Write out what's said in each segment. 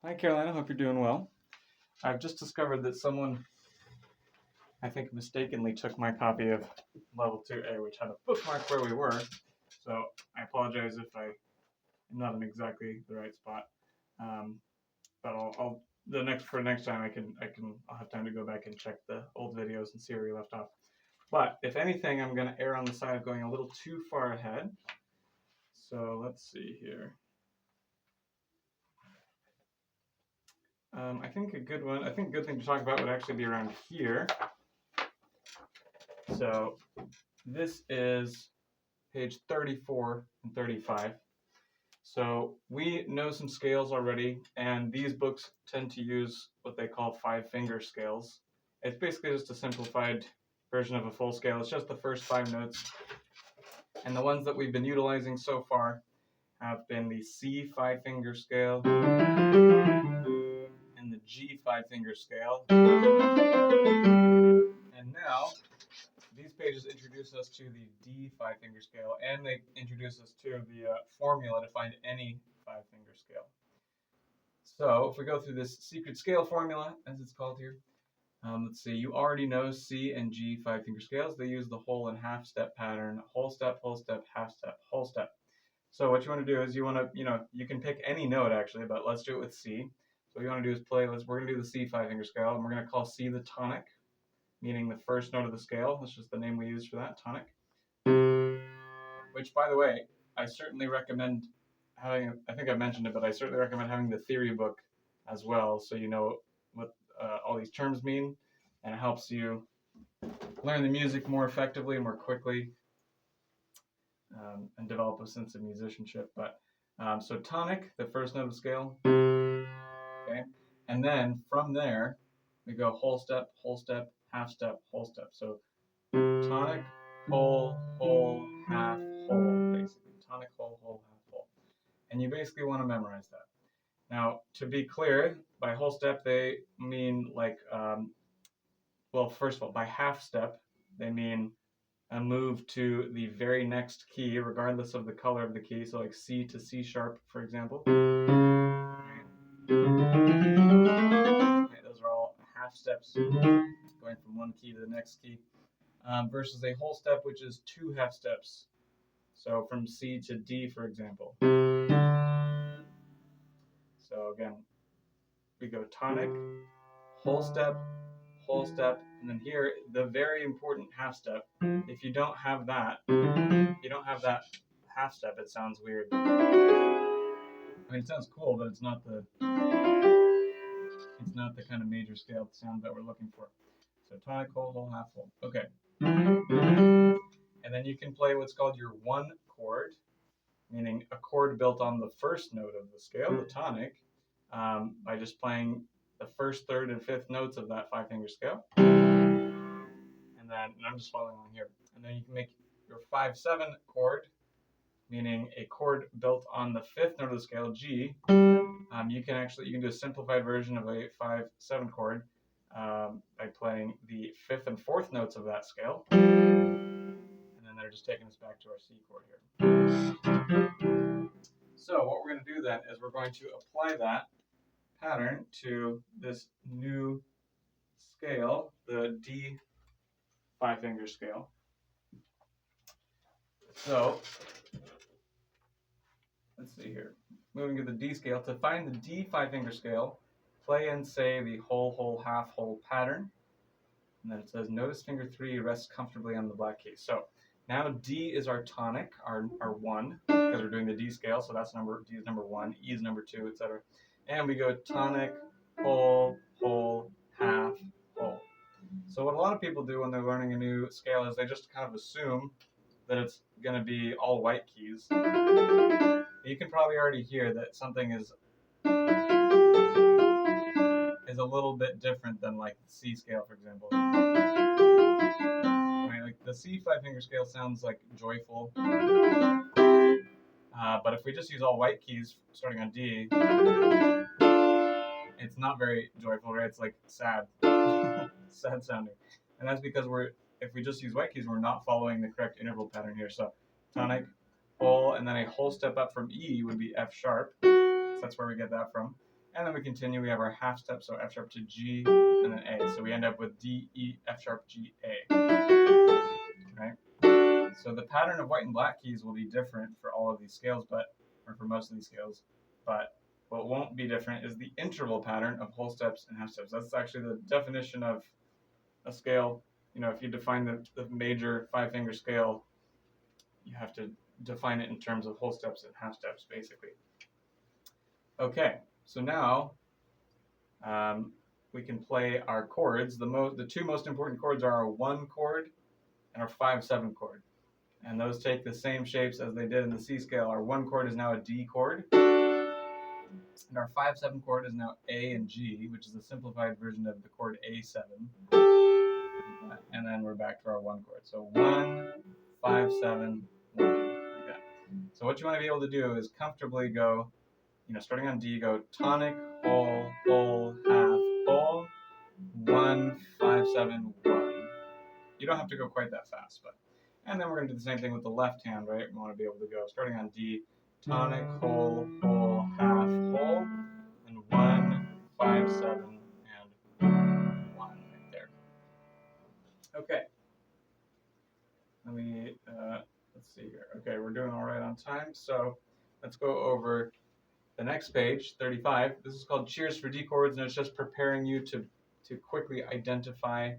Hi, Carolina. Hope you're doing well. I've just discovered that someone, I think, mistakenly took my copy of Level 2A, which had a bookmark where we were. So I apologize if I'm not in exactly the right spot. Um, but I'll for next time I'll have time to go back and check the old videos and see where we left off. But if anything, I'm going to err on the side of going a little too far ahead. So let's see here. I think a good thing to talk about would actually be around here. So this is page 34 and 35. So we know some scales already, and these books tend to use what they call five-finger scales. It's basically just a simplified version of a full scale. It's just the first 5 notes. And the ones that we've been utilizing so far have been the C five-finger scale and the G five-finger scale. And now these pages introduce us to the D five-finger scale, and they introduce us to the formula to find any five-finger scale. So if we go through this secret scale formula, as it's called here, let's see, you already know C and G five-finger scales. They use the whole and half step pattern, whole step, half step, whole step. So what you want to do is you can pick any note actually, but let's do it with C. So what you want to do is we're going to do the C five-finger scale, and we're going to call C the tonic, meaning the first note of the scale. That's just the name we use for that, tonic. Which, by the way, I certainly recommend having, I think I mentioned it, but I certainly recommend having the theory book as well, so you know what all these terms mean, and it helps you learn the music more effectively, more quickly, and develop a sense of musicianship. But so tonic, the first note of the scale, okay, and then from there we go whole step, half step, whole step. So tonic, whole, half, whole, basically. Tonic, whole, half, whole. And you basically want to memorize that. Now, to be clear, by whole step, they mean like, well, first of all, by half step, they mean a move to the very next key, regardless of the color of the key. So like C to C sharp, for example. Right. Okay, those are all half steps, going from one key to the next key. Versus a whole step, which is 2 half steps. So from C to D, for example. So again, we go tonic, whole step, and then here, the very important half step. If you don't have that, half step, it sounds weird. I mean, it sounds cool, but it's not the kind of major scale sound that we're looking for. So tonic, whole, half, whole. Okay. And then you can play what's called your one chord, meaning a chord built on the first note of the scale, the tonic, by just playing the first, third, and fifth notes of that five-finger scale. And I'm just following along here. And then you can make your 5/7 chord, meaning a chord built on the fifth note of the scale, G. You can do a simplified version of a 5/7 chord by playing the fifth and fourth notes of that scale. And then they're just taking us back to our C chord here. So what we're going to do then is we're going to apply that pattern to this new scale, the D five-finger scale. So let's see here. Moving to the D scale. To find the D five-finger scale, play and say the whole, half, whole pattern. And then it says, notice finger 3 rests comfortably on the black key. So now D is our tonic, our 1, because we're doing the D scale. So that's D is number 1, E is number 2, etc. And we go tonic, whole, half, whole. So what a lot of people do when they're learning a new scale is they just kind of assume that it's going to be all white keys. You can probably already hear that something is a little bit different than like the C scale, for example. Right, like the C five-finger scale sounds like joyful, but if we just use all white keys starting on D, it's not very joyful, right? It's like sad, sad sounding, and that's because if we just use white keys, we're not following the correct interval pattern here. So tonic, whole, and then a whole step up from E would be F sharp. So that's where we get that from. And then we continue, we have our half step, so F sharp to G, and then A. So we end up with D, E, F sharp, G, A. Right? So the pattern of white and black keys will be different for all of these scales, or for most of these scales, but what won't be different is the interval pattern of whole steps and half steps. That's actually the definition of a scale. If you define the major 5-finger scale, you have to define it in terms of whole steps and half steps, basically. Okay, so now we can play our chords. The two most important chords are our 1 chord and our 5/7 chord. And those take the same shapes as they did in the C scale. Our 1 chord is now a D chord, and our 5/7 chord is now A and G, which is a simplified version of the chord A7. And then we're back to our 1 chord. So 1, 5/7, 1, like that. So what you want to be able to do is comfortably go, starting on D, go tonic, whole, whole, half, whole, 1, 5/7, 1. You don't have to go quite that fast, and then we're going to do the same thing with the left hand, right? We want to be able to go starting on D, tonic, whole, whole, half, whole, and 1, 5/7, and 1 right there. Okay. Let's see here. Okay, we're doing all right on time, so let's go over the next page, 35. This is called Cheers for D chords, and it's just preparing you to quickly identify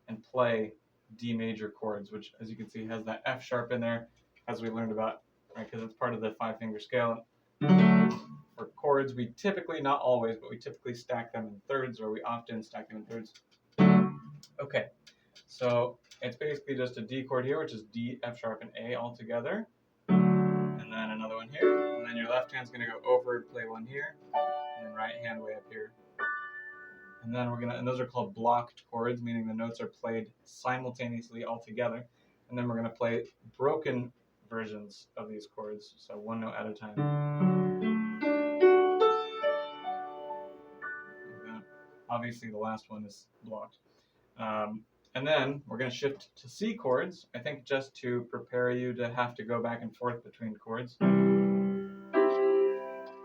and play D major chords, which, as you can see, has that F sharp in there, as we learned about, right? Because it's part of the 5-finger scale. For chords, we typically, not always, but we typically stack them in thirds, or we often stack them in thirds. Okay, so it's basically just a D chord here, which is D, F sharp, and A all together. And then another one here. And then your left hand's going to go over and play one here, and then right hand way up here. And then and those are called blocked chords, meaning the notes are played simultaneously all together. And then we're going to play broken versions of these chords, so one note at a time. Like that. Obviously, the last one is blocked. And then we're going to shift to C chords, I think just to prepare you to have to go back and forth between chords. 1, 2,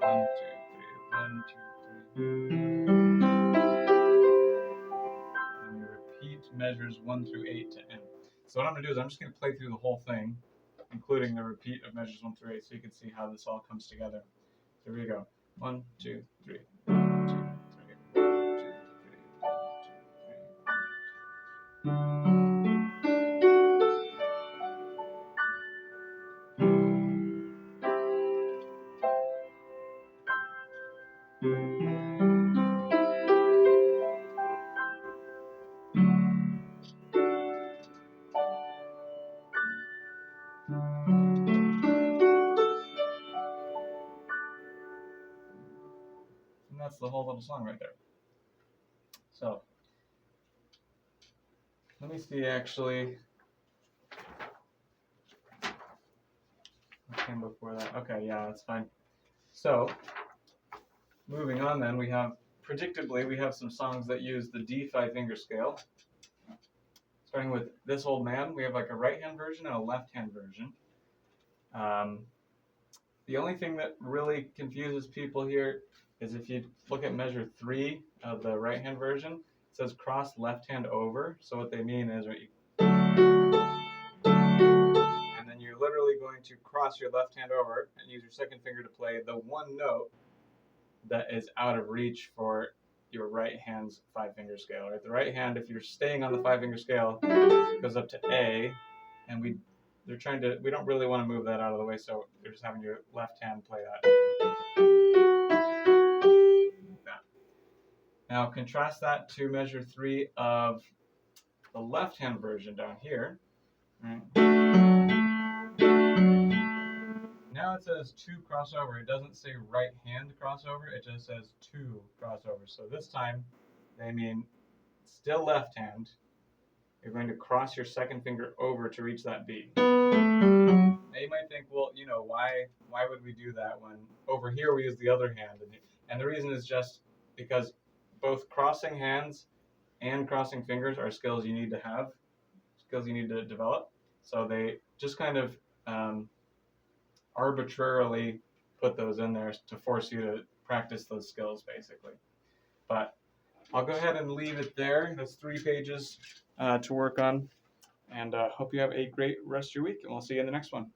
3, 1, 2, 3. And you repeat measures 1 through 8 to end. So what I'm going to do is I'm just going to play through the whole thing, including the repeat of measures 1 through 8, so you can see how this all comes together. So here we go. 1, 2, 3. 1, 2, 3. 1, 2, 3. 1, 2, 3. 1, 2, 3. And that's the whole little song right there. So, let me see actually. What came before that? Okay, yeah, that's fine. So, moving on then, predictably, we have some songs that use the D 5-finger scale. Starting with This Old Man, we have like a right-hand version and a left-hand version. The only thing that really confuses people here is if you look at measure 3 of the right-hand version, it says cross left hand over. So what they mean is, right, and then you're literally going to cross your left hand over and use your second finger to play the one note that is out of reach for your right hand's 5-finger scale. Right? The right hand, if you're staying on the 5-finger scale, goes up to A, and we don't really want to move that out of the way, so you're just having your left hand play that. Like that. Now contrast that to measure 3 of the left hand version down here. Right? Now it says 2 crossover. It doesn't say right hand crossover, it just says 2 crossover. So this time they mean still left hand. You're going to cross your second finger over to reach that B. Now you might think, well, why would we do that when over here we use the other hand? And the reason is just because both crossing hands and crossing fingers are skills you need to have, skills you need to develop. So they just kind of arbitrarily put those in there to force you practice those skills basically. But I'll go ahead and leave it there. That's 3 pages to work on. And hope you have a great rest of your week, and we'll see you in the next one.